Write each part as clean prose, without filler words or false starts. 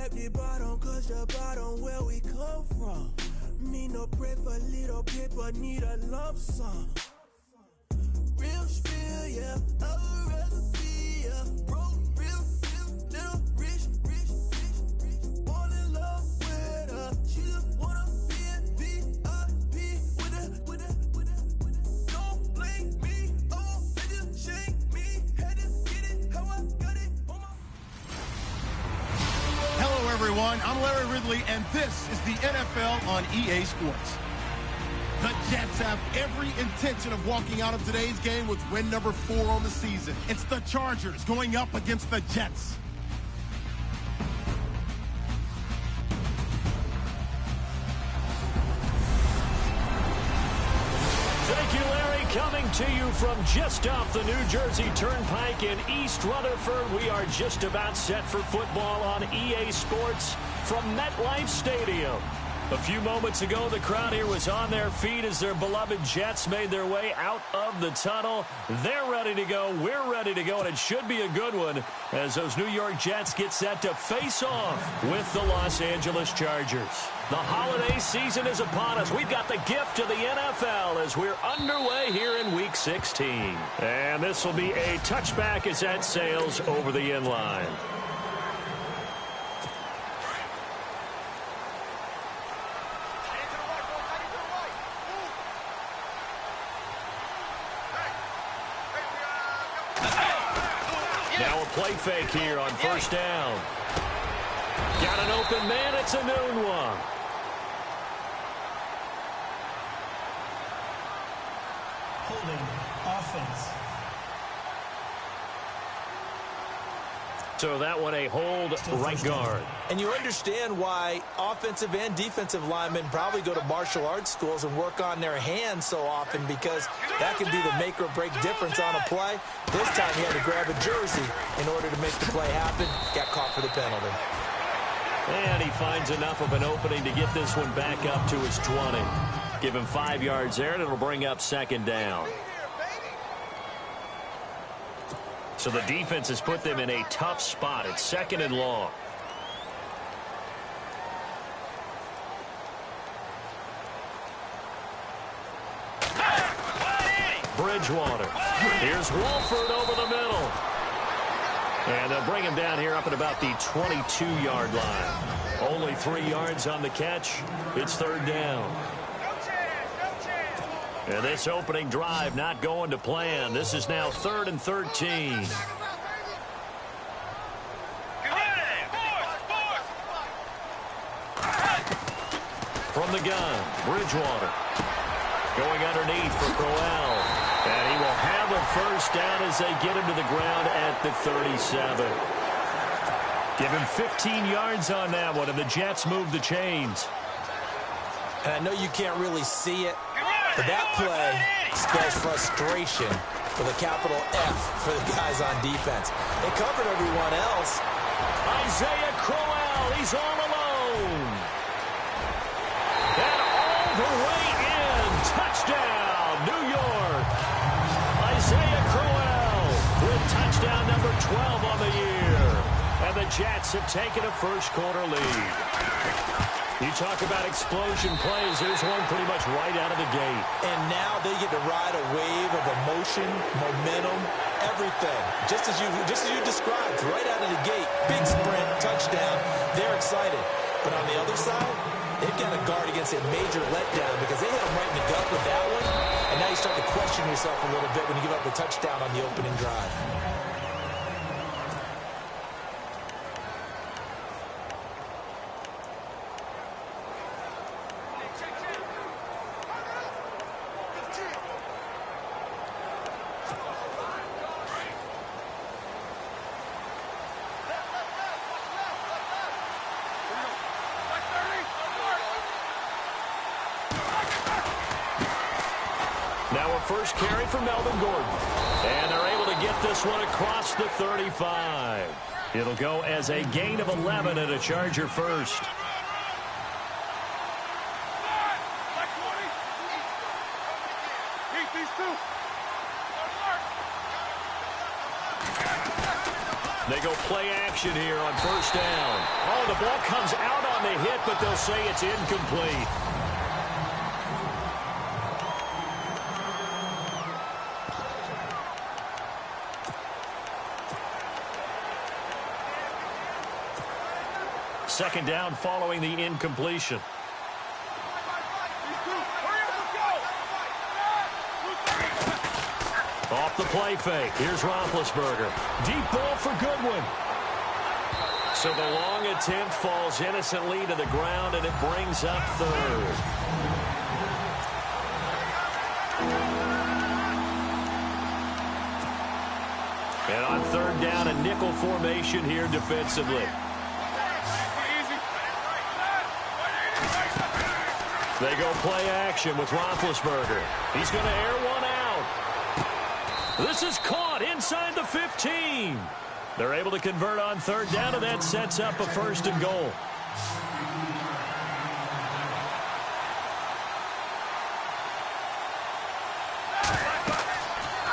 rap the bottom, cause the bottom where we come from. Need no bread for little paper, need a lump sum. Real spill, yeah, I would rather be, yeah. Broke, real, little rich. Fall in love with her, she just wanna be in VIP with her. Don't blame me, oh, they just shake me. Had to get it, how I got it. Hello, everyone. I'm Larry Ridley, and this is the NFL on EA Sports. The Jets have every intention of walking out of today's game with win number 4 on the season. It's the Chargers going up against the Jets. Thank you, Larry. Coming to you from just off the New Jersey Turnpike in East Rutherford. We are just about set for football on EA Sports from MetLife Stadium. A few moments ago, the crowd here was on their feet as their beloved Jets made their way out of the tunnel. They're ready to go. We're ready to go, and it should be a good one as those New York Jets get set to face off with the Los Angeles Chargers. The holiday season is upon us. We've got the gift of the NFL as we're underway here in Week 16. And this will be a touchback as that sails over the inline. Now a play fake here on first down. Got an open man. It's a noon one. Holding offense. So that one a hold right guard. And you understand why offensive and defensive linemen probably go to martial arts schools and work on their hands so often, because that can be the make or break difference on a play. This time he had to grab a jersey in order to make the play happen. Got caught for the penalty. And he finds enough of an opening to get this one back up to his 20. Give him 5 yards there, and it'll bring up second down. So the defense has put them in a tough spot. It's second and long. Bridgewater. Here's Wolford over the middle. And they'll bring him down here up at about the 22-yard line. Only 3 yards on the catch. It's third down. And this opening drive not going to plan. This is now 3rd and 13. From the gun, Bridgewater. Going underneath for Crowell. And he will have a first down as they get him to the ground at the 37. Give him 15 yards on that one, and the Jets move the chains. And I know you can't really see it, but that play spells frustration with a capital F for the guys on defense. They covered everyone else. Isaiah Crowell, he's all alone. And all the way in. Touchdown, New York. Isaiah Crowell with touchdown number 12 on the year. And the Jets have taken a first-quarter lead. You talk about explosion plays. There's one pretty much right out of the gate. And now they get to ride a wave of emotion, momentum, everything. Just as you described, right out of the gate. Big sprint, touchdown. They're excited. But on the other side, they've got to guard against a major letdown because they hit them right in the gut with that one. And now you start to question yourself a little bit when you give up the touchdown on the opening drive. Now a first carry for Melvin Gordon. And they're able to get this one across the 35. It'll go as a gain of 11 and a Charger first. They go play action here on first down. Oh, the ball comes out on the hit, but they'll say it's incomplete. Second down following the incompletion. Off the play fake. Here's Roethlisberger. Deep ball for Goodwin. So the long attempt falls innocently to the ground, and it brings up third. And on third down, a nickel formation here defensively. They go play action with Roethlisberger. He's going to air one out. This is caught inside the 15. They're able to convert on third down, and that sets up a first and goal.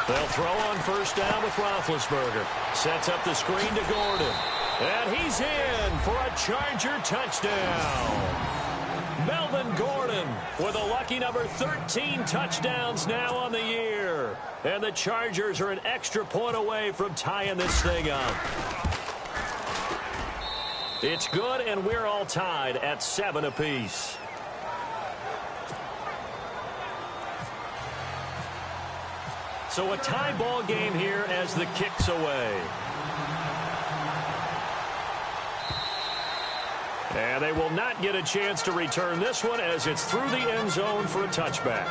They'll throw on first down with Roethlisberger. Sets up the screen to Gordon. And he's in for a Charger touchdown. Melvin Gordon with a lucky number 13 touchdowns now on the year. And the Chargers are an extra point away from tying this thing up. It's good, and we're all tied at 7 apiece. So a tie ball game here as the kick's away. And they will not get a chance to return this one as it's through the end zone for a touchback.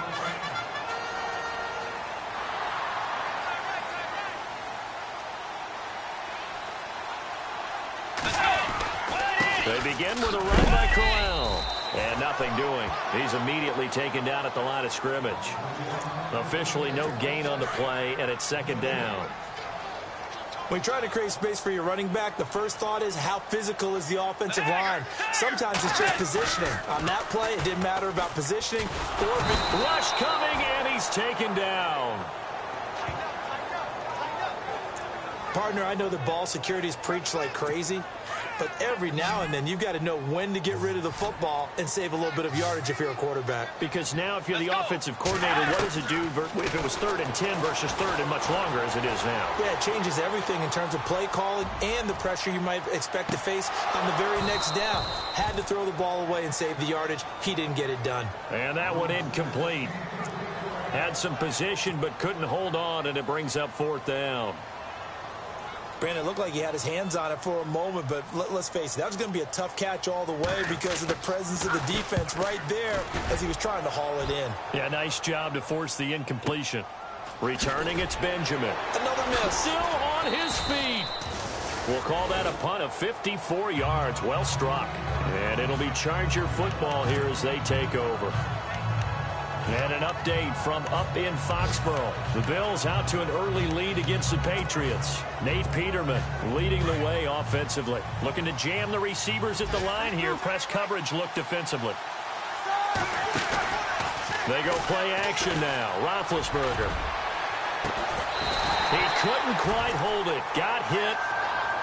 They begin with a run by Corral. And nothing doing. He's immediately taken down at the line of scrimmage. Officially no gain on the play, and it's second down. When you try to create space for your running back, the first thought is how physical is the offensive line. Sometimes it's just positioning. On that play, it didn't matter about positioning or... Rush coming, and he's taken down. Partner, I know that ball security is preached like crazy, but every now and then you've got to know when to get rid of the football and save a little bit of yardage if you're a quarterback. Because now if you're the offensive coordinator, what does it do if it was 3rd and 10 versus 3rd and much longer as it is now? Yeah, it changes everything in terms of play calling and the pressure you might expect to face on the very next down. Had to throw the ball away and save the yardage. He didn't get it done. And that one incomplete. Had some position but couldn't hold on, and it brings up 4th down. Brandon, it looked like he had his hands on it for a moment, but let's face it, that was going to be a tough catch all the way because of the presence of the defense right there as he was trying to haul it in. Yeah, nice job to force the incompletion. Returning, it's Benjamin. Another miss. Still on his feet. We'll call that a punt of 54 yards. Well struck. And it'll be Charger football here as they take over. And an update from up in Foxborough. The Bills out to an early lead against the Patriots. Nate Peterman leading the way offensively. Looking to jam the receivers at the line here. Press coverage look defensively. They go play action now. Roethlisberger. He couldn't quite hold it. Got hit.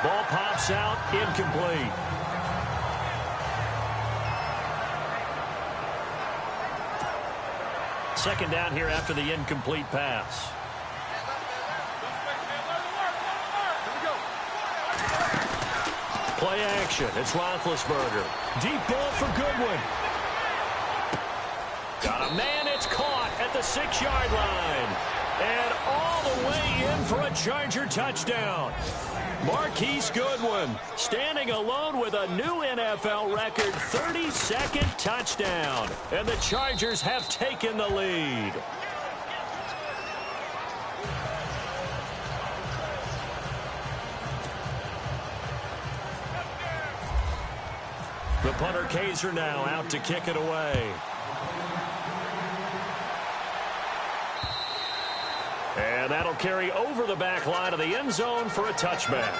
Ball pops out. Incomplete. Second down here after the incomplete pass. Play action. It's Roethlisberger. Deep ball for Goodwin. Got a man. It's caught at the 6-yard line. And all the way in for a Charger touchdown. Marquise Goodwin standing alone with a new NFL record 32nd touchdown. And the Chargers have taken the lead. The punter Kaiser now out to kick it away. And that'll carry over the back line of the end zone for a touchback.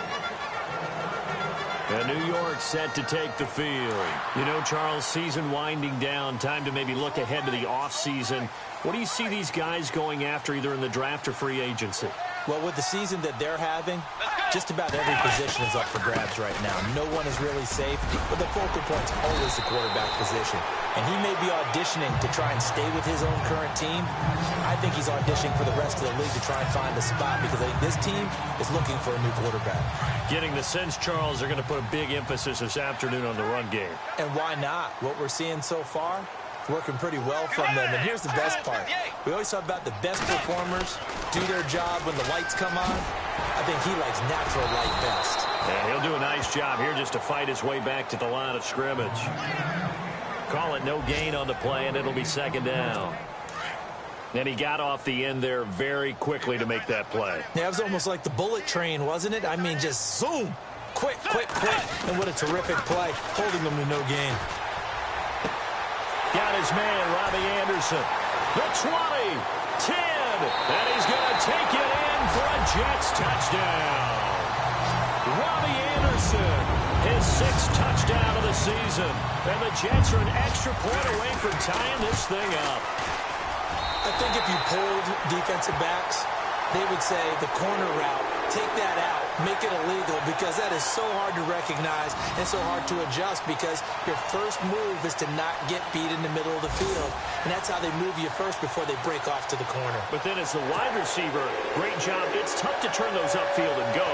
And New York set to take the field. You know, Charles, season winding down, time to maybe look ahead to the offseason. What do you see these guys going after either in the draft or free agency? Well, with the season that they're having, Just about every position is up for grabs right now. No one is really safe, but the focal point's always the quarterback position. And he may be auditioning to try and stay with his own current team. I think he's auditioning for the rest of the league to try and find a spot because I think this team is looking for a new quarterback. Getting the sense, Charles, they're going to put a big emphasis this afternoon on the run game. And why not? What we're seeing so far, working pretty well from them. And here's the best part. We always talk about the best performers do their job when the lights come on. I think he likes natural light best. And he'll do a nice job here just to fight his way back to the line of scrimmage. Call it no gain on the play, and it'll be second down. And he got off the end there very quickly to make that play. Yeah, it was almost like the bullet train, wasn't it? I mean, just zoom. Quick, quick, quick. And what a terrific play, holding them to no gain. Got his man, Robbie Anderson. The 20, 10, and he's going to take it in for a Jets touchdown. Robbie Anderson, his 6th touchdown of the season. And the Jets are an extra point away from tying this thing up. I think if you polled defensive backs, they would say the corner route, take that out, make it illegal, because that is so hard to recognize and so hard to adjust because your first move is to not get beat in the middle of the field. And that's how they move you first before they break off to the corner. But then as the wide receiver, great job. It's tough to turn those upfield and go,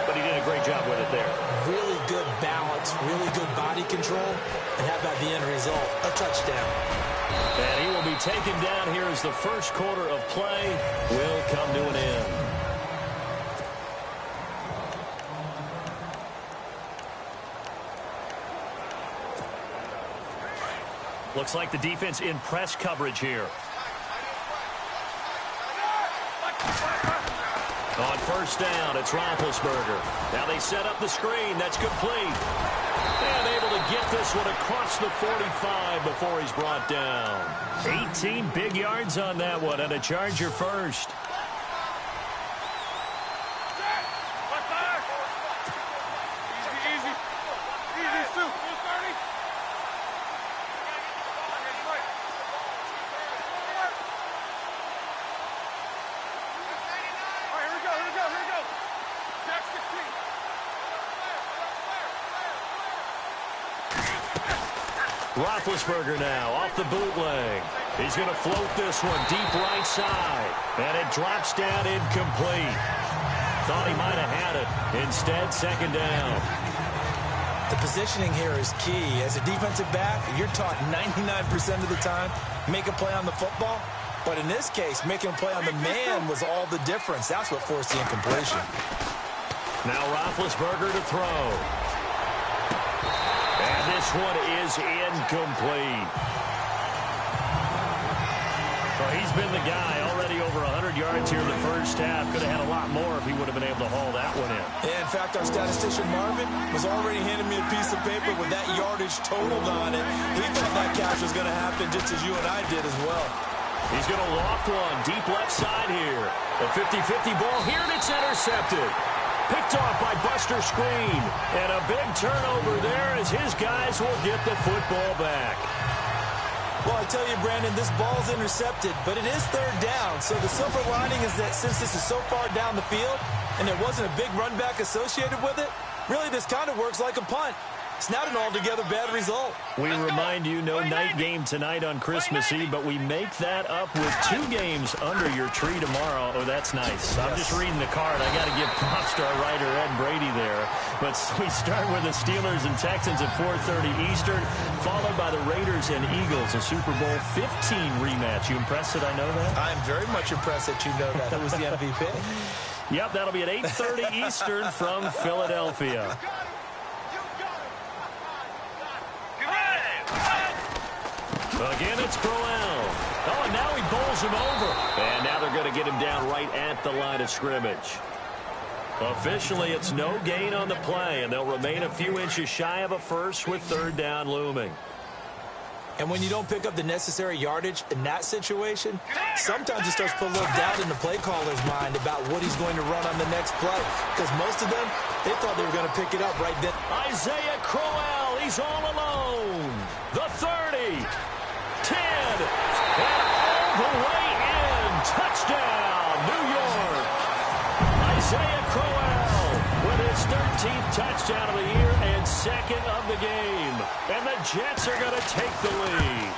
but he did a great job with it there. Really good balance, really good body control. And how about the end result? A touchdown. And he will be taken down here as the first quarter of play will come to an end. Looks like the defense in press coverage here. On first down, it's Roethlisberger. Now they set up the screen. That's complete. And able to get this one across the 45 before he's brought down. 18 big yards on that one, and a Charger first. Roethlisberger now off the bootleg. He's going to float this one deep right side. And it drops down incomplete. Thought he might have had it. Instead, second down. The positioning here is key. As a defensive back, you're taught 99% of the time, make a play on the football. But in this case, making a play on the man was all the difference. That's what forced the incompletion. Now Roethlisberger to throw. And this one is incomplete. Well, he's been the guy already over 100 yards here in the first half. Could have had a lot more if he would have been able to haul that one in. Yeah, in fact, our statistician Marvin was already handing me a piece of paper with that yardage totaled on it. He thought that catch was going to happen just as you and I did as well. He's going to loft one deep left side here. A 50-50 ball here, and it's intercepted. Picked off by Buster Screen. And a big turnover there as his guys will get the football back. Well, I tell you, Brandon, this ball's intercepted, but it is third down. So the silver lining is that since this is so far down the field and there wasn't a big run back associated with it, really this kind of works like a punt. It's not an altogether bad result. We remind you, no night game tonight on Christmas Eve, but we make that up with 2 games under your tree tomorrow. Oh, that's nice. I'm just reading the card. I got to give props to our writer, Ed Brady, there. But we start with the Steelers and Texans at 4:30 Eastern, followed by the Raiders and Eagles, a Super Bowl 15 rematch. You impressed that I know that? I'm very much impressed that you know that. Who was the MVP? Yep, that'll be at 8:30 Eastern from Philadelphia. Again, it's Crowell. Oh, and now he bowls him over. And now they're going to get him down right at the line of scrimmage. Officially, it's no gain on the play, and they'll remain a few inches shy of a first with third down looming. And when you don't pick up the necessary yardage in that situation, sometimes it starts to put a little doubt in the play caller's mind about what he's going to run on the next play. Because most of them, they thought they were going to pick it up right then. Isaiah Crowell, he's all alone. The 30, 10, and all the way in. Touchdown, New York. Isaiah Crowell 13th touchdown of the year and second of the game. And the Jets are going to take the lead.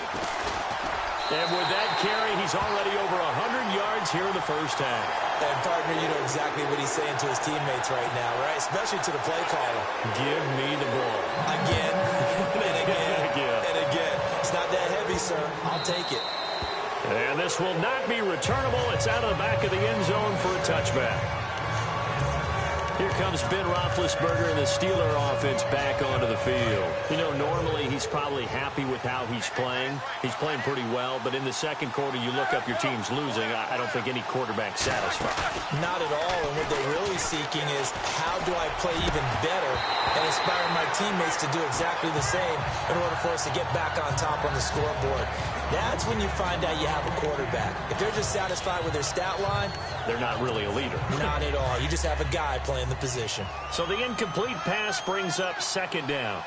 And with that carry, he's already over 100 yards here in the first half. And, partner, you know exactly what he's saying to his teammates right now, right? Especially to the play caller. Give me the ball. Again, and again, and again. It's not that heavy, sir. I'll take it. And this will not be returnable. It's out of the back of the end zone for a touchback. Here comes Ben Roethlisberger and the Steeler offense back onto the field. You know, normally he's probably happy with how he's playing. He's playing pretty well, but in the second quarter, you look up your team's losing. I don't think any quarterback's satisfied. Not at all, and what they're really seeking is how do I play even better and inspire my teammates to do exactly the same in order for us to get back on top on the scoreboard. That's when you find out you have a quarterback. If they're just satisfied with their stat line, they're not really a leader. Not at all. You just have a guy playing the position. So the incomplete pass brings up second down.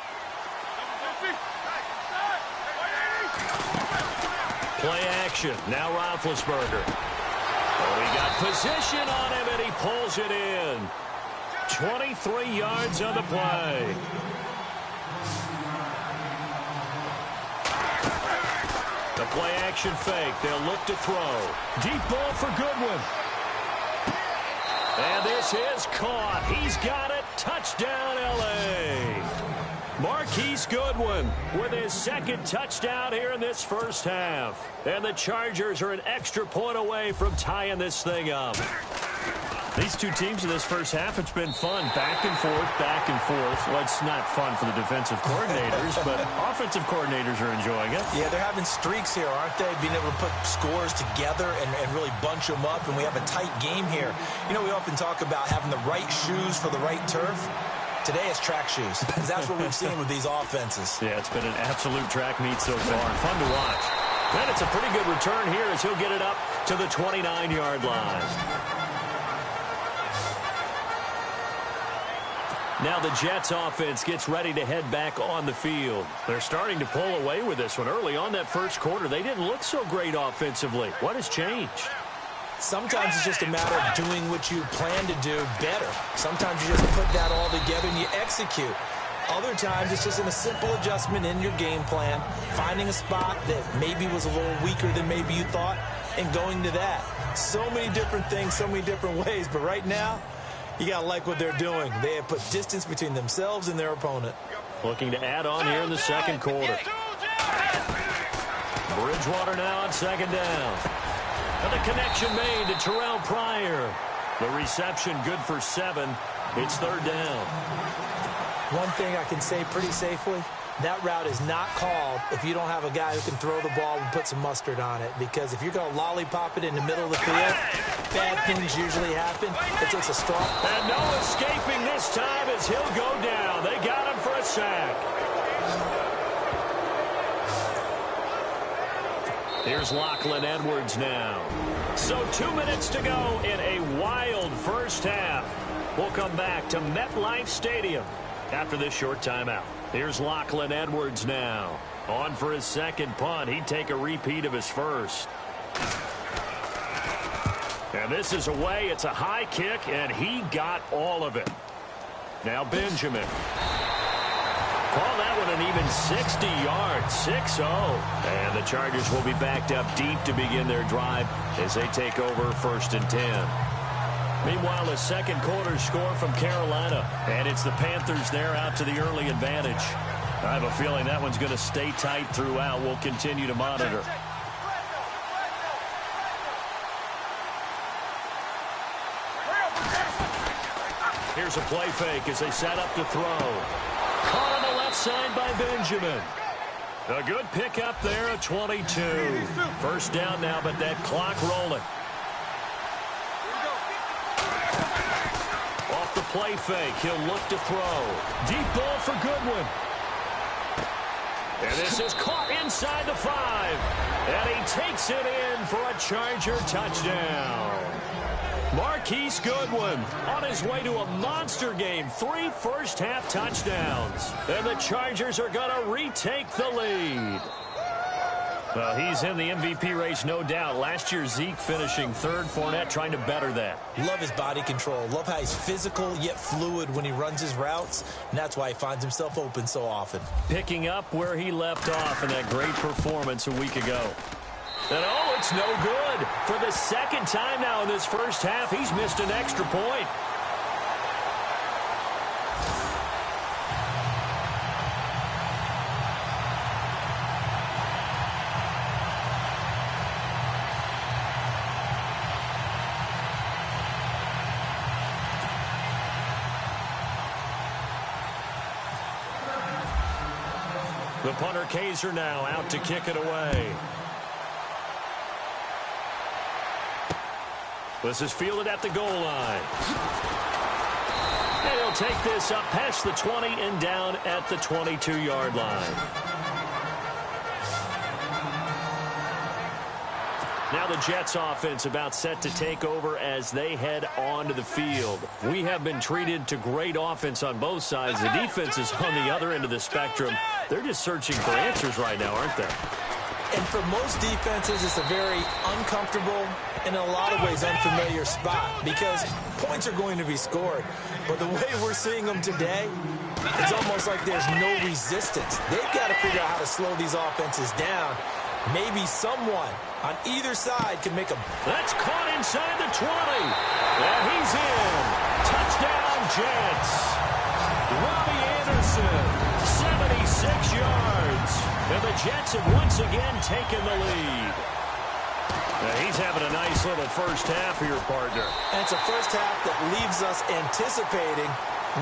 Play action. Now Roethlisberger. Oh, he got position on him, and he pulls it in. 23 yards on the play. The play action fake. They'll look to throw. Deep ball for Goodwin. And this is caught. He's got it. Touchdown, L.A. Marquise Goodwin with his second touchdown here in this first half. And the Chargers are an extra point away from tying this thing up. These two teams in this first half, it's been fun. Back and forth, back and forth. Well, it's not fun for the defensive coordinators, but offensive coordinators are enjoying it. Yeah, they're having streaks here, aren't they? Being able to put scores together and really bunch them up, and we have a tight game here. You know, we often talk about having the right shoes for the right turf. Today it's track shoes, because that's what we've seen with these offenses. Yeah, it's been an absolute track meet so far, and fun to watch. And it's a pretty good return here as he'll get it up to the 29-yard line. Now the Jets offense gets ready to head back on the field. They're starting to pull away with this one. Early on that first quarter, they didn't look so great offensively. What has changed? Sometimes it's just a matter of doing what you plan to do better. Sometimes you just put that all together and you execute. Other times it's just in a simple adjustment in your game plan, finding a spot that maybe was a little weaker than maybe you thought, and going to that. So many different things, so many different ways, but right now, you got to like what they're doing. They have put distance between themselves and their opponent. Looking to add on here in the second quarter. Bridgewater now on second down. And the connection made to Terrell Pryor. The reception good for 7. It's third down. One thing I can say pretty safely, that route is not called if you don't have a guy who can throw the ball and put some mustard on it. Because if you're going to lollipop it in the middle of the field, bad things usually happen. It takes a strong... And no escaping this time as he'll go down. They got him for a sack. Here's Lachlan Edwards now. So 2 minutes to go in a wild first half. We'll come back to MetLife Stadium after this short timeout. Here's Lachlan Edwards now. On for his second punt. He'd take a repeat of his first. And this is away. It's a high kick, and he got all of it. Now Benjamin. Call that one an even 60 yards, 6-0. And the Chargers will be backed up deep to begin their drive as they take over 1st and 10. Meanwhile, a second quarter score from Carolina. And it's the Panthers there out to the early advantage. I have a feeling that one's going to stay tight throughout. We'll continue to monitor. Here's a play fake as they set up to throw. Caught on the left side by Benjamin. A good pickup there at 22. First down now, but that clock rolling. Off the play fake, he'll look to throw. Deep ball for Goodwin. And this is caught inside the 5. And he takes it in for a Charger touchdown. Marquise Goodwin on his way to a monster game. 3 first-half touchdowns. And the Chargers are going to retake the lead. Well, he's in the MVP race, no doubt. Last year, Zeke finishing third. Fournette trying to better that. Love his body control. Love how he's physical yet fluid when he runs his routes. And that's why he finds himself open so often. Picking up where he left off in that great performance a week ago. And, oh, it's no good. For the second time now in this first half, he's missed an extra point. The punter Kaiser now out to kick it away. This is fielded at the goal line. And he'll take this up past the 20 and down at the 22-yard line. Now the Jets offense about set to take over as they head onto the field. We have been treated to great offense on both sides. The defense is on the other end of the spectrum. They're just searching for answers right now, aren't they? And for most defenses, it's a very uncomfortable and in a lot of ways unfamiliar spot because points are going to be scored. But the way we're seeing them today, it's almost like there's no resistance. They've got to figure out how to slow these offenses down. Maybe someone on either side can make a... That's caught inside the 20. And he's in. Touchdown, Jets. Robbie Anderson, 76 yards. And the Jets have once again taken the lead. Now he's having a nice little first half here, partner. And it's a first half that leaves us anticipating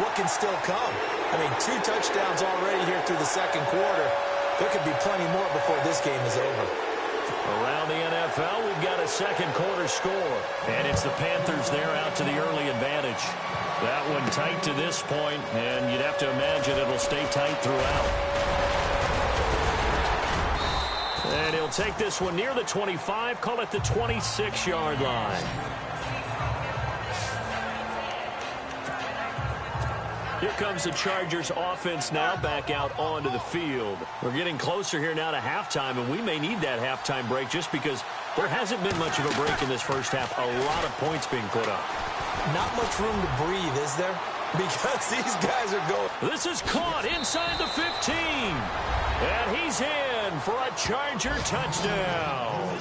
what can still come. I mean, 2 touchdowns already here through the second quarter. There could be plenty more before this game is over. Around the NFL, we've got a second quarter score. And it's the Panthers there out to the early advantage. That one tight to this point, and you'd have to imagine it'll stay tight throughout. And he'll take this one near the 25, call it the 26-yard line. Here comes the Chargers offense now back out onto the field. We're getting closer here now to halftime, and we may need that halftime break just because there hasn't been much of a break in this first half. A lot of points being put up. Not much room to breathe, is there? Because these guys are going. This is caught inside the 15. And he's in for a Charger touchdown.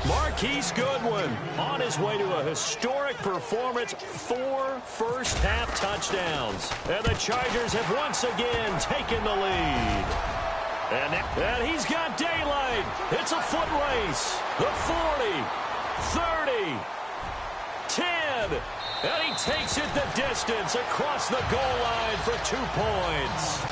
Marquise Goodwin on his way to a historic performance, 4 first-half touchdowns. And the Chargers have once again taken the lead. And he's got daylight. It's a foot race. The 40, 30, 10. And he takes it the distance across the goal line for 2 points.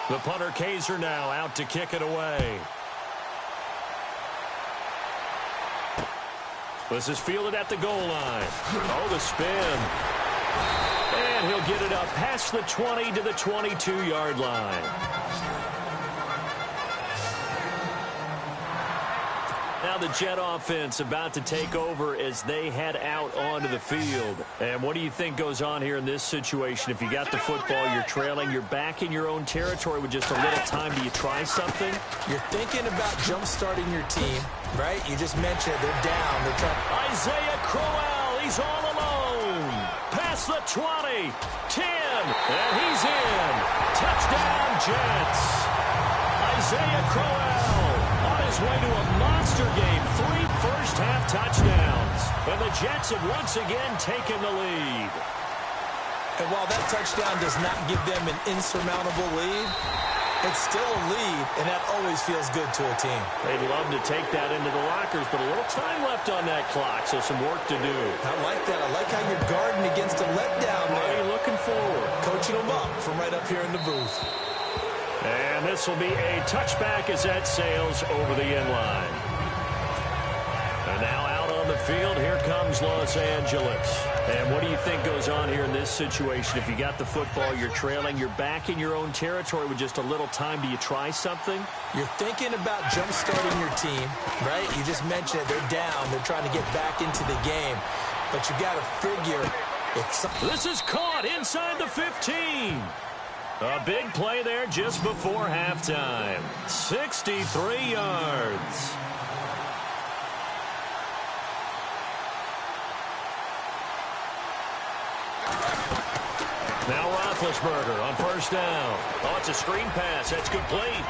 The punter Kaiser now out to kick it away. This is fielded at the goal line. Oh, the spin. And he'll get it up past the 20 to the 22-yard line. Now the Jet offense about to take over as they head out onto the field. And what do you think goes on here in this situation? If you got the football, you're trailing, you're back in your own territory with just a little time. Do you try something? You're thinking about jump-starting your team, right? You just mentioned they're down. They're trying. Isaiah Crowell, he's all alone. Past the 20, 10, and he's in. Touchdown, Jets. Isaiah Crowell on his way to a monster game. 3 first-half touchdowns. And the Jets have once again taken the lead. And while that touchdown does not give them an insurmountable lead, it's still a lead, and that always feels good to a team. They'd love to take that into the lockers, but a little time left on that clock, so some work to do. I like that. I like how you're guarding against a letdown there. Already looking forward. Coaching them up from right up here in the booth. And this will be a touchback as that sails over the end line. And now out on the field, here comes Los Angeles. And what do you think goes on here in this situation? If you got the football, you're trailing, you're back in your own territory with just a little time. Do you try something? You're thinking about jump-starting your team, right? You just mentioned it. They're down. They're trying to get back into the game. But you got to figure if something... This is caught inside the 15. A big play there just before halftime. 63 yards. Now Roethlisberger on first down. Oh, it's a screen pass. That's complete.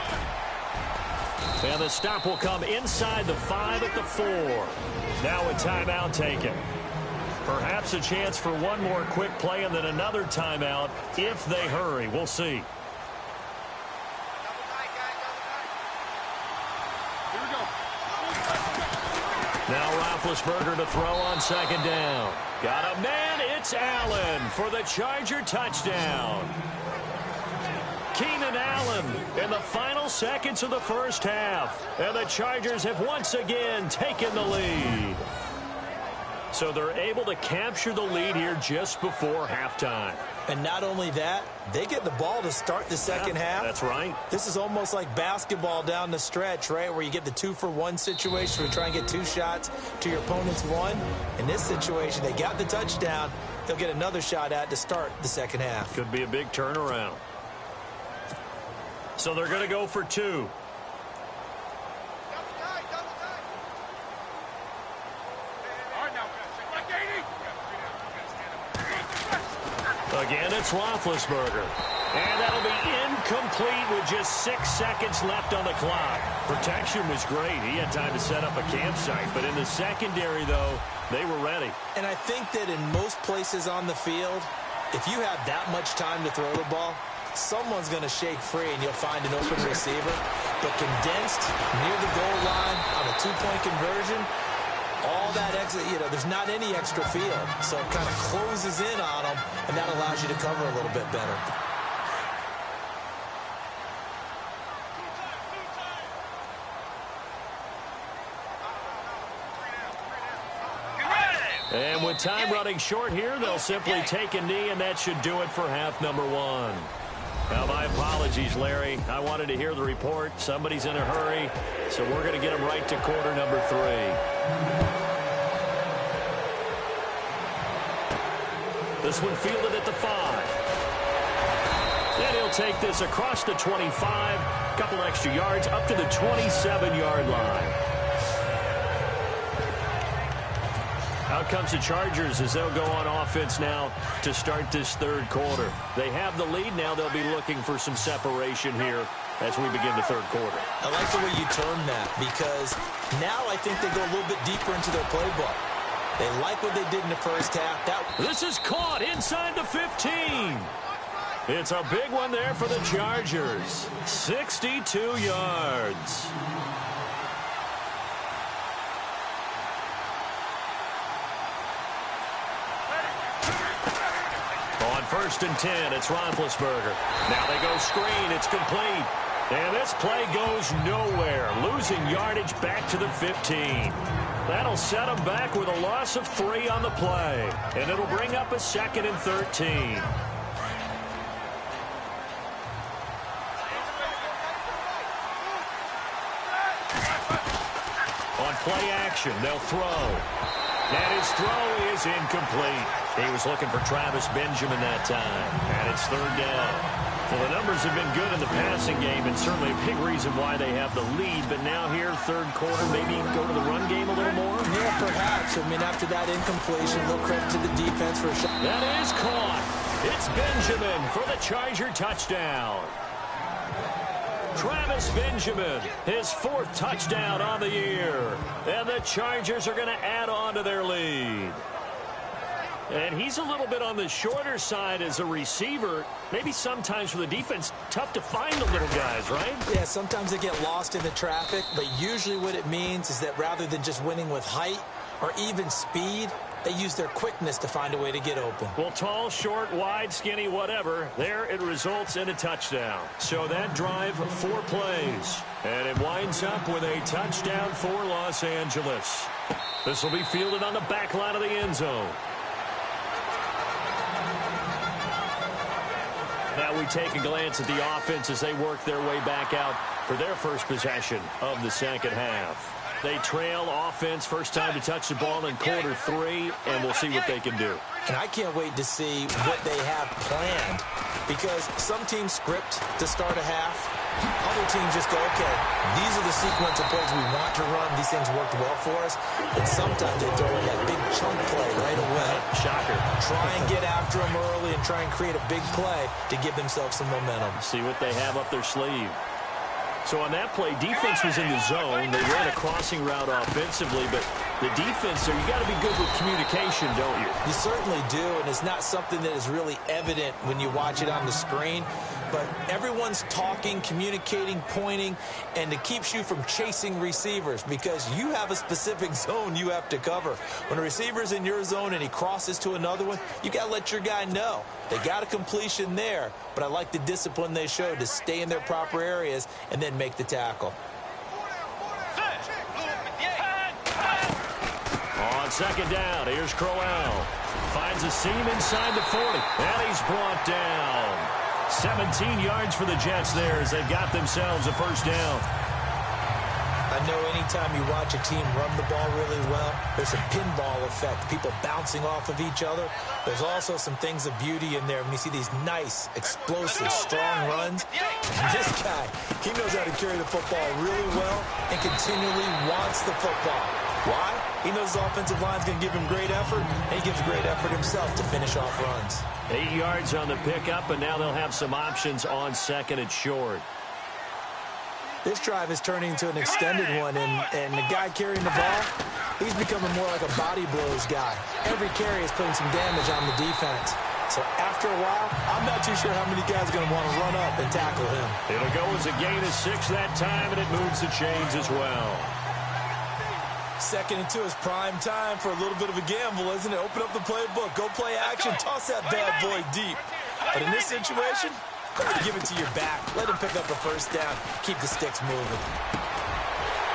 And the stop will come inside the 5 at the 4. Now a timeout taken. Perhaps a chance for one more quick play and then another timeout if they hurry. We'll see. Now Roethlisberger to throw on second down. Got a man. It's Allen for the Charger touchdown. Keenan Allen in the final seconds of the first half. And the Chargers have once again taken the lead. So they're able to capture the lead here just before halftime. And not only that, they get the ball to start the second half. That's right. This is almost like basketball down the stretch, right, where you get the 2-for-1 situation where you try and get 2 shots to your opponent's 1. In this situation, they got the touchdown. They'll get another shot at to start the second half. Could be a big turnaround. So they're going to go for 2. Again, it's Roethlisberger. And that'll be incomplete with just 6 seconds left on the clock. Protection was great. He had time to set up a campsite. But in the secondary, though, they were ready. And I think that in most places on the field, if you have that much time to throw the ball, someone's going to shake free and you'll find an open receiver. But condensed near the goal line on a 2-point conversion, all that exit, there's not any extra field. So it kind of closes in on them, and that allows you to cover a little bit better. And with time running short here, they'll simply take a knee, and that should do it for half number 1. Now, my apologies, Larry. I wanted to hear the report. Somebody's in a hurry, so we're going to get him right to quarter number 3. This one fielded at the 5. And he'll take this across the 25. A couple extra yards up to the 27-yard line. Out comes the Chargers as they'll go on offense now to start this third quarter. They have the lead now. They'll be looking for some separation here as we begin the third quarter. I like the way you term that because now I think they go a little bit deeper into their playbook. They like what they did in the first half. This is caught inside the 15. It's a big one there for the Chargers. 62 yards. On first and 10, it's Roethlisberger. Now they go screen. It's complete. And this play goes nowhere. Losing yardage back to the 15. That'll set them back with a loss of 3 on the play. And it'll bring up a 2nd and 13. On play action, they'll throw. And his throw is incomplete. He was looking for Travis Benjamin that time. And it's third down. Well, the numbers have been good in the passing game, and certainly a big reason why they have the lead. But now here, third quarter, maybe go to the run game a little more? Yeah, perhaps. I mean, after that incompletion, a little credit to the defense for a shot. That is caught. It's Benjamin for the Charger touchdown. Travis Benjamin, his 4th touchdown on the year. And the Chargers are going to add on to their lead. And he's a little bit on the shorter side as a receiver. Maybe sometimes for the defense, tough to find the little guys, right? Yeah, sometimes they get lost in the traffic, but usually what it means is that rather than just winning with height or even speed, they use their quickness to find a way to get open. Well, tall, short, wide, skinny, whatever, there it results in a touchdown. So that drive, 4 plays. And it winds up with a touchdown for Los Angeles. This will be fielded on the back line of the end zone. Now we take a glance at the offense as they work their way back out for their first possession of the second half. They trail offense, first time to touch the ball in quarter 3, and we'll see what they can do. And I can't wait to see what they have planned, because some teams script to start a half. Other teams just go, okay, these are the sequence of plays we want to run. These things worked well for us. And sometimes they throw in that big chunk play right away. Shocker. Try and get after them early and try and create a big play to give themselves some momentum. See what they have up their sleeve. So on that play, defense was in the zone. They ran a crossing route offensively, but the defense there, you got to be good with communication, don't you? You certainly do, and it's not something that is really evident when you watch it on the screen. But everyone's talking, communicating, pointing, and it keeps you from chasing receivers because you have a specific zone you have to cover. When a receiver's in your zone and he crosses to another one, you got to let your guy know. They got a completion there, but I like the discipline they showed to stay in their proper areas and then make the tackle. On second down, here's Crowell. Finds a seam inside the 40, and he's brought down. 17 yards for the Jets there as they've got themselves a first down. I know anytime you watch a team run the ball really well, there's a pinball effect, people bouncing off of each other. There's also some things of beauty in there when you see these nice, explosive, strong runs. And this guy, he knows how to carry the football really well and continually wants the football. Why? He knows the offensive line's going to give him great effort, and he gives great effort himself to finish off runs. 8 yards on the pickup, and now they'll have some options on second and short. This drive is turning into an extended one, and the guy carrying the ball, he's becoming more like a body blows guy. Every carry is putting some damage on the defense. So after a while, I'm not too sure how many guys are going to want to run up and tackle him. It'll go as a gain of 6 that time, and it moves the chains as well. 2nd and 2 is prime time for a little bit of a gamble, isn't it? Open up the playbook, go play action, toss that bad boy deep. But in this situation, give it to your back. Let him pick up a first down. Keep the sticks moving.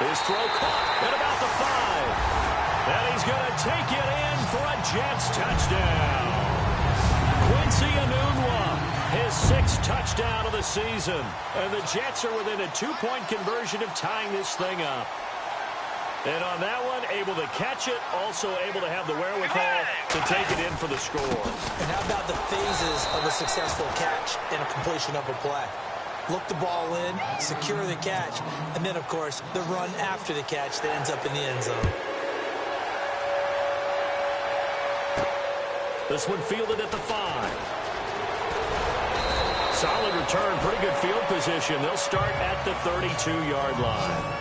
His throw caught at about the 5. And he's going to take it in for a Jets touchdown. Quincy Enunwa, his 6th touchdown of the season. And the Jets are within a 2-point conversion of tying this thing up. And on that one, able to catch it, also able to have the wherewithal to take it in for the score. And how about the phases of a successful catch and a completion of a play? Look the ball in, secure the catch, and then, of course, the run after the catch that ends up in the end zone. This one fielded at the 5. Solid return, pretty good field position. They'll start at the 32-yard line.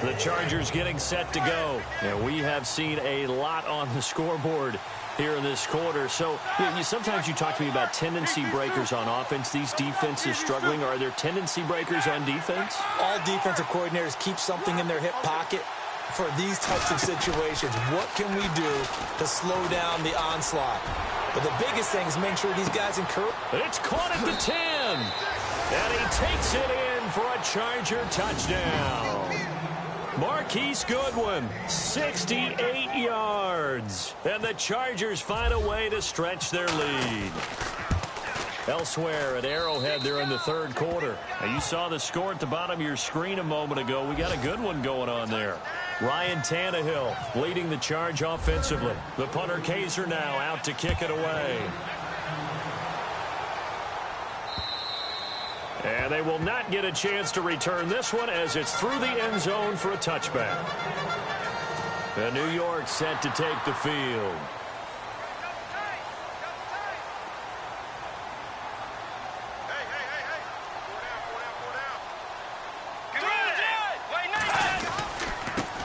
The Chargers getting set to go. And we have seen a lot on the scoreboard here in this quarter. So sometimes you talk to me about tendency breakers on offense. These defenses struggling. Are there tendency breakers on defense? All defensive coordinators keep something in their hip pocket for these types of situations. What can we do to slow down the onslaught? But the biggest thing is make sure these guys encourage. It's caught at the 10. And he takes it in for a Charger touchdown. Marquise Goodwin, 68 yards. And the Chargers find a way to stretch their lead. Elsewhere at Arrowhead, they're in the 3rd quarter. Now, you saw the score at the bottom of your screen a moment ago. We got a good one going on there. Ryan Tannehill leading the charge offensively. The punter Kaiser now out to kick it away. And they will not get a chance to return this one as it's through the end zone for a touchback. And New York set to take the field.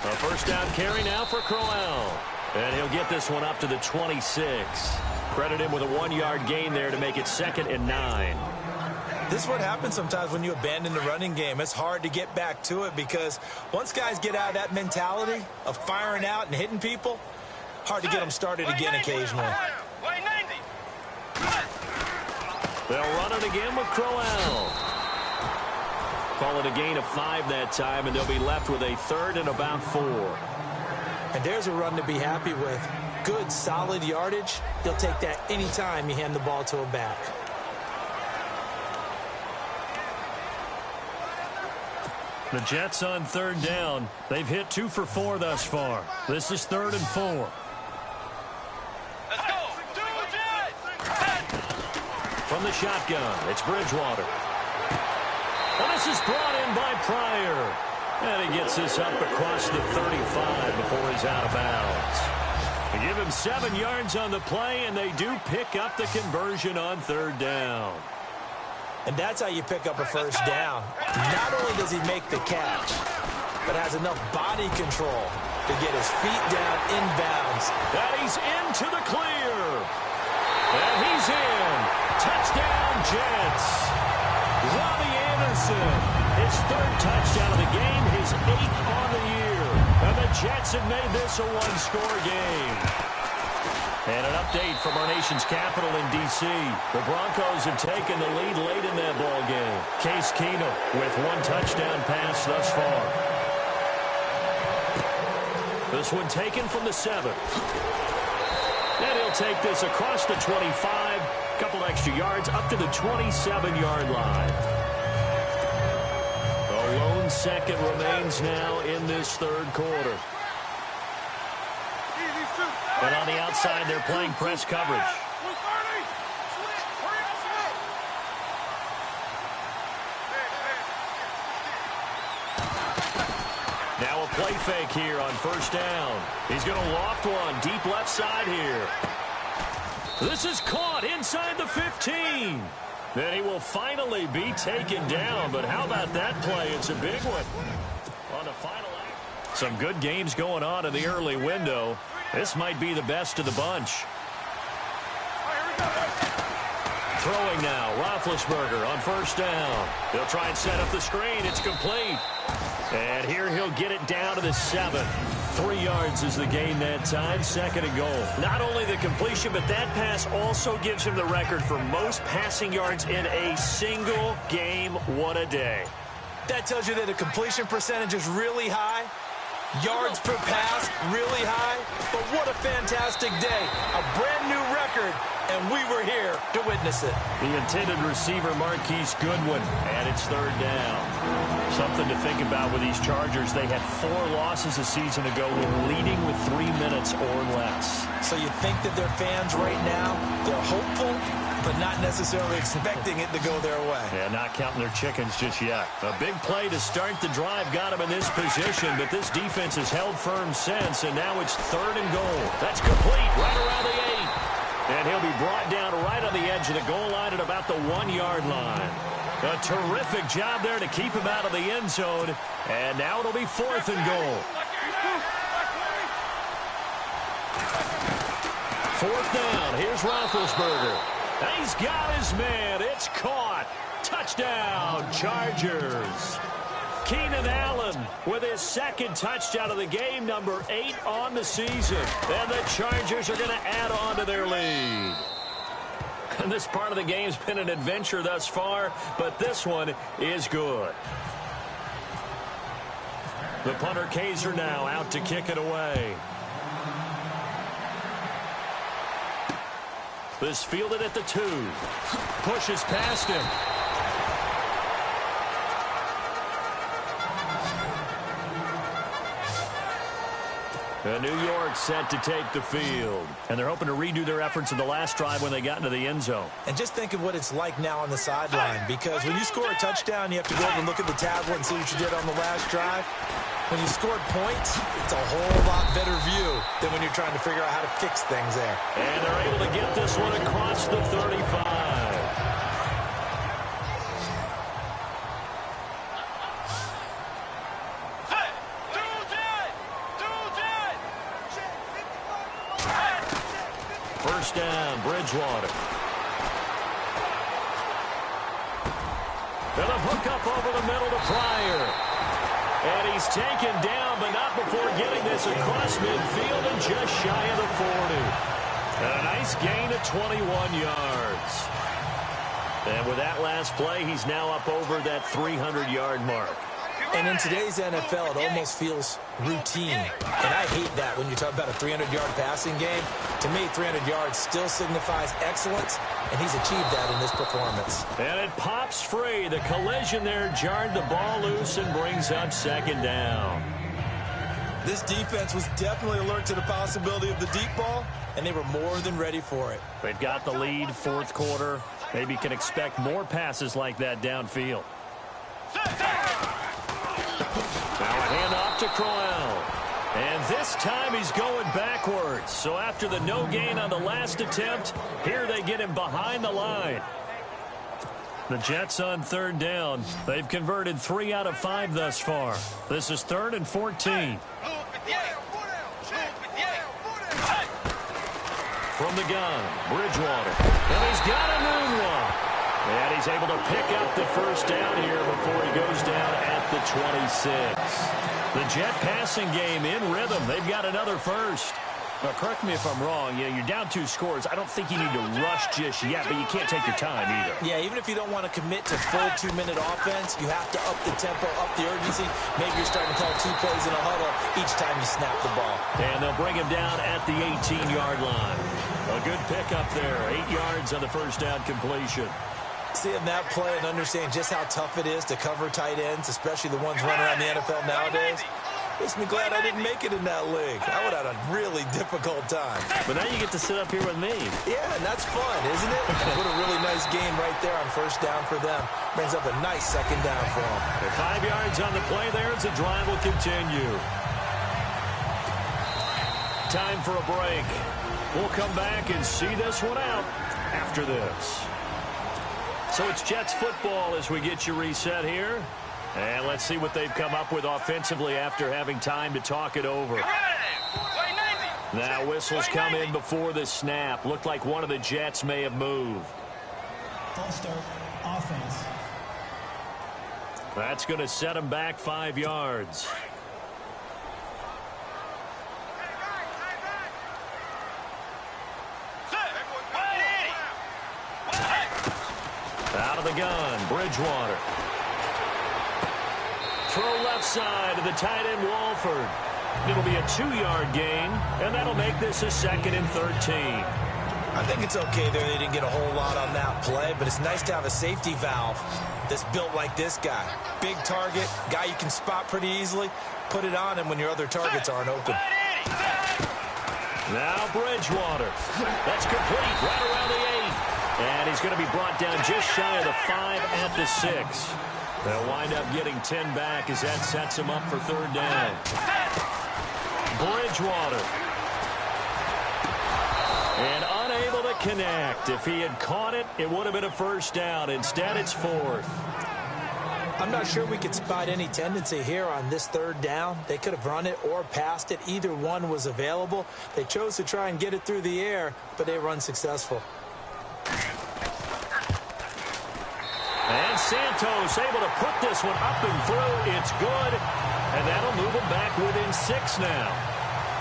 A first down carry now for Crowell. And he'll get this one up to the 26. Credit him with a 1-yard gain there to make it 2nd and 9. This is what happens sometimes when you abandon the running game. It's hard to get back to it because once guys get out of that mentality of firing out and hitting people, hard to get them started again occasionally. They'll run it again with Crowell. Call it a gain of 5 that time, and they'll be left with a 3rd and about 4. And there's a run to be happy with. Good, solid yardage. You'll take that anytime you hand the ball to a back. The Jets on third down. They've hit 2 for 4 thus far. This is 3rd and 4. Let's go. From the shotgun, it's Bridgewater. Well, this is brought in by Pryor. And he gets this up across the 35 before he's out of bounds. They give him 7 yards on the play, and they do pick up the conversion on third down. And that's how you pick up a first down. Not only does he make the catch, but has enough body control to get his feet down inbounds. And he's into the clear. And he's in. Touchdown, Jets. Robbie Anderson, his 3rd touchdown of the game, his 8th on the year. And the Jets have made this a one-score game. And an update from our nation's capital in D.C. The Broncos have taken the lead late in that ball game. Case Keenum with 1 touchdown pass thus far. This one taken from the 7. And he'll take this across the 25. Couple extra yards up to the 27-yard line. A lone second remains now in this 3rd quarter. And on the outside, they're playing press coverage. Now a play fake here on first down. He's going to loft one deep left side here. This is caught inside the 15. Then he will finally be taken down. But how about that play? It's a big one. On the final act. Some good games going on in the early window. This might be the best of the bunch. Throwing now, Roethlisberger on first down. They'll try and set up the screen. It's complete. And here he'll get it down to the 7. 3 yards is the gain that time, 2nd and goal. Not only the completion, but that pass also gives him the record for most passing yards in a single game. What a day. That tells you that the completion percentage is really high. Yards per pass, really high. But what a fantastic day. A brand new record, and we were here to witness it. The intended receiver, Marquise Goodwin, and it's 3rd down. Something to think about with these Chargers. They had 4 losses a season ago when leading with 3 minutes or less. So you think that their fans right now, they're hopeful, but not necessarily expecting it to go their way. Yeah, not counting their chickens just yet. A big play to start the drive got him in this position, but this defense has held firm since, and now it's 3rd and goal. That's complete right around the 8. And he'll be brought down right on the edge of the goal line at about the 1-yard line. A terrific job there to keep him out of the end zone, and now it'll be 4th and goal. 4th down, here's Roethlisberger. He's got his man. It's caught. Touchdown, Chargers. Keenan Allen with his 2nd touchdown of the game, number 8 on the season. And the Chargers are going to add on to their lead. And this part of the game's been an adventure thus far, but this one is good. The punter Kaiser now out to kick it away. This fielded at the 2. Pushes past him. New York set to take the field. And they're hoping to redo their efforts in the last drive when they got into the end zone. And just think of what it's like now on the sideline, because when you score a touchdown, you have to go over and look at the tablet and see what you did on the last drive. When you scored points, it's a whole lot better view than when you're trying to figure out how to fix things there. And they're able to get this one across the 35. First down, Bridgewater. And a hook up over the middle to Pryor. And he's taken down, but not before getting this across midfield and just shy of the 40. And a nice gain of 21 yards. And with that last play, he's now up over that 300-yard mark. And in today's NFL, it almost feels routine. And I hate that when you talk about a 300-yard passing game. To me, 300 yards still signifies excellence, and he's achieved that in this performance. And it pops free. The collision there jarred the ball loose and brings up second down. This defense was definitely alert to the possibility of the deep ball, and they were more than ready for it. They've got the lead, fourth quarter. Maybe can expect more passes like that downfield. Now a handoff to Crowell. And this time he's going backwards. So after the no gain on the last attempt, here they get him behind the line. The Jets on third down. They've converted 3 out of 5 thus far. This is 3rd and 14. From the gun, Bridgewater. And he's got a moonwalk. And he's able to pick up the first down here before he goes down at the 26. The Jet passing game in rhythm. They've got another first. Now, correct me if I'm wrong. You're down 2 scores. I don't think you need to rush just yet, but you can't take your time either. Yeah, even if you don't want to commit to full 2-minute offense, you have to up the tempo, up the urgency. Maybe you're starting to call 2 plays in a huddle each time you snap the ball. And they'll bring him down at the 18-yard line. A good pickup there. 8 yards on the first down completion. Seeing that play and understand just how tough it is to cover tight ends, especially the ones running around the NFL nowadays, makes me glad I didn't make it in that league. I would have had a really difficult time. But now you get to sit up here with me. Yeah, and that's fun, isn't it? What a really nice game right there on first down for them. Brings up a nice second down for them. 5 yards on the play there as the drive will continue. Time for a break. We'll come back and see this one out after this. So it's Jets football as we get you reset here. And let's see what they've come up with offensively after having time to talk it over. Now whistles come in before the snap. Looked like one of the Jets may have moved. False start, offense. That's going to set him back 5 yards. Out of the gun, Bridgewater. Throw left side to the tight end, Walford. It'll be a 2-yard gain, and that'll make this a 2nd and 13. I think it's okay there. They didn't get a whole lot on that play, but it's nice to have a safety valve that's built like this guy. Big target, guy you can spot pretty easily. Put it on him when your other targets aren't open. Now Bridgewater. That's complete right around the 8. And he's going to be brought down just shy of the 5 at the 6. They'll wind up getting 10 back as that sets him up for third down. Bridgewater. And unable to connect. If he had caught it, it would have been a first down. Instead, it's 4th. I'm not sure we could spot any tendency here on this third down. They could have run it or passed it. Either one was available. They chose to try and get it through the air, but they were unsuccessful. And Santos able to put this one up and through. It's good. And that'll move them back within 6 now.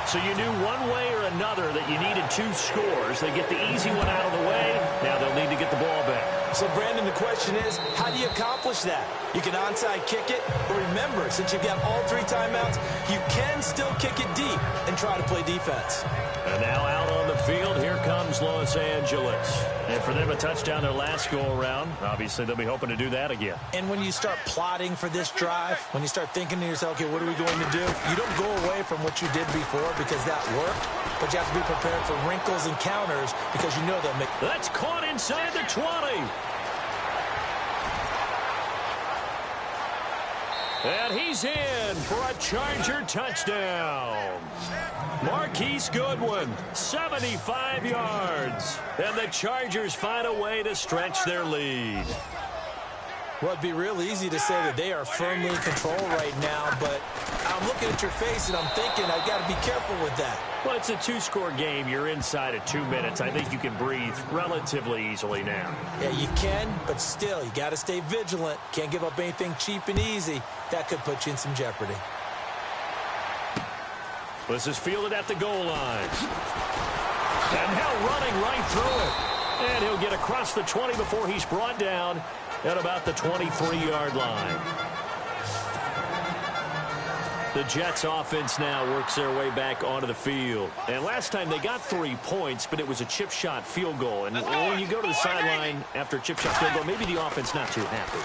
So you knew one way or another that you needed 2 scores. They get the easy one out of the way. Now they'll need to get the ball back. So, Brandon, the question is, how do you accomplish that? You can onside kick it, but remember, since you've got all 3 timeouts, you can still kick it deep and try to play defense. And now out on the field, here comes Los Angeles. And for them, a touchdown their last go-around. Obviously, they'll be hoping to do that again. And when you start plotting for this drive, when you start thinking to yourself, okay, what are we going to do? You don't go away from what you did before because that worked, but you have to be prepared for wrinkles and counters because you know they'll make... That's caught inside the 20. And he's in for a Charger touchdown. Marquise Goodwin, 75 yards. And the Chargers find a way to stretch their lead. Well, it'd be real easy to say that they are firmly in control right now, but I'm looking at your face and I'm thinking I've got to be careful with that. Well, it's a 2-score game. You're inside of 2 minutes. I think you can breathe relatively easily now. Yeah, you can, but still, you got to stay vigilant. Can't give up anything cheap and easy. That could put you in some jeopardy. This is fielded at the goal line. And now running right through it. And he'll get across the 20 before he's brought down at about the 23-yard line. The Jets offense now works their way back onto the field. And last time they got 3 points, but it was a chip shot field goal. And when you go to the sideline after a chip shot field goal, maybe the offense not too happy.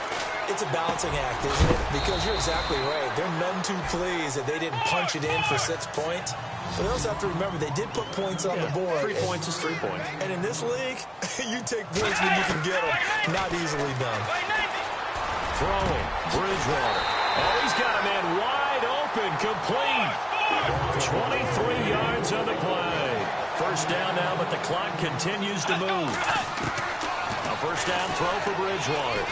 It's a balancing act, isn't it? Because you're exactly right. They're none too pleased that they didn't punch it in for 6 points. But they also have to remember they did put points on the board. 3 points is 3 points. And in this league, you take points when you can get them. Not easily done. Throwing. Bridgewater. Oh, he's got a man wide open. Complete. 23 yards on the play. First down now, but the clock continues to move. A first down throw for Bridgewater.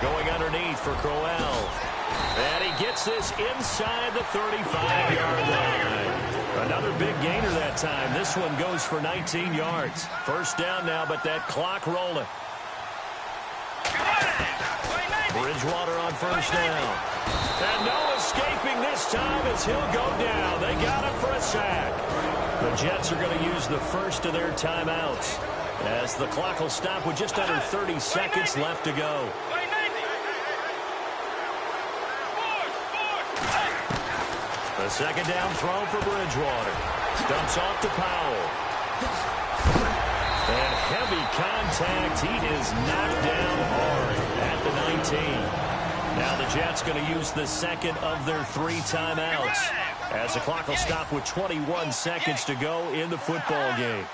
Going underneath for Crowell. And he gets this inside the 35-yard line. Another big gainer that time. This one goes for 19 yards. First down now, but that clock rolling. Bridgewater on first down. And no escaping this time as he'll go down. They got him for a sack. The Jets are going to use the first of their timeouts as the clock will stop with just under 30 seconds left to go. The second down throw for Bridgewater. Dumps off to Powell. And heavy contact. He is knocked down hard at the 19. Now the Jets going to use the second of their 3 timeouts as the clock will stop with 21 seconds to go in the football game.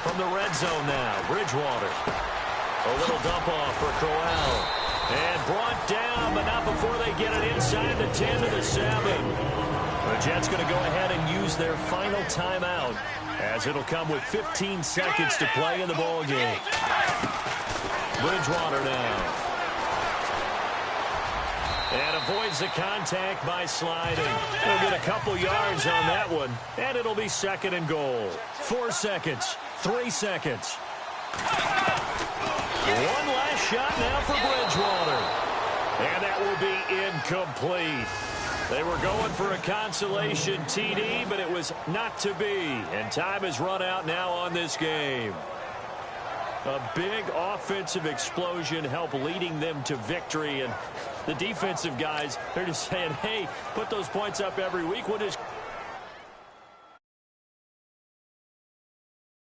From the red zone now, Bridgewater. A little dump off for Crowell. And brought down, but not before they get it inside the 10 to the 7. The Jets going to go ahead and use their final timeout as it'll come with 15 seconds to play in the ball game. Bridgewater now. And avoids the contact by sliding. He'll get a couple yards on that one, and it'll be second and goal. 4 seconds, 3 seconds. One last shot now for Bridgewater. And that will be incomplete. They were going for a consolation TD, but it was not to be. And time has run out now on this game. A big offensive explosion helped leading them to victory. And the defensive guys, they're just saying, hey, put those points up every week. We'll just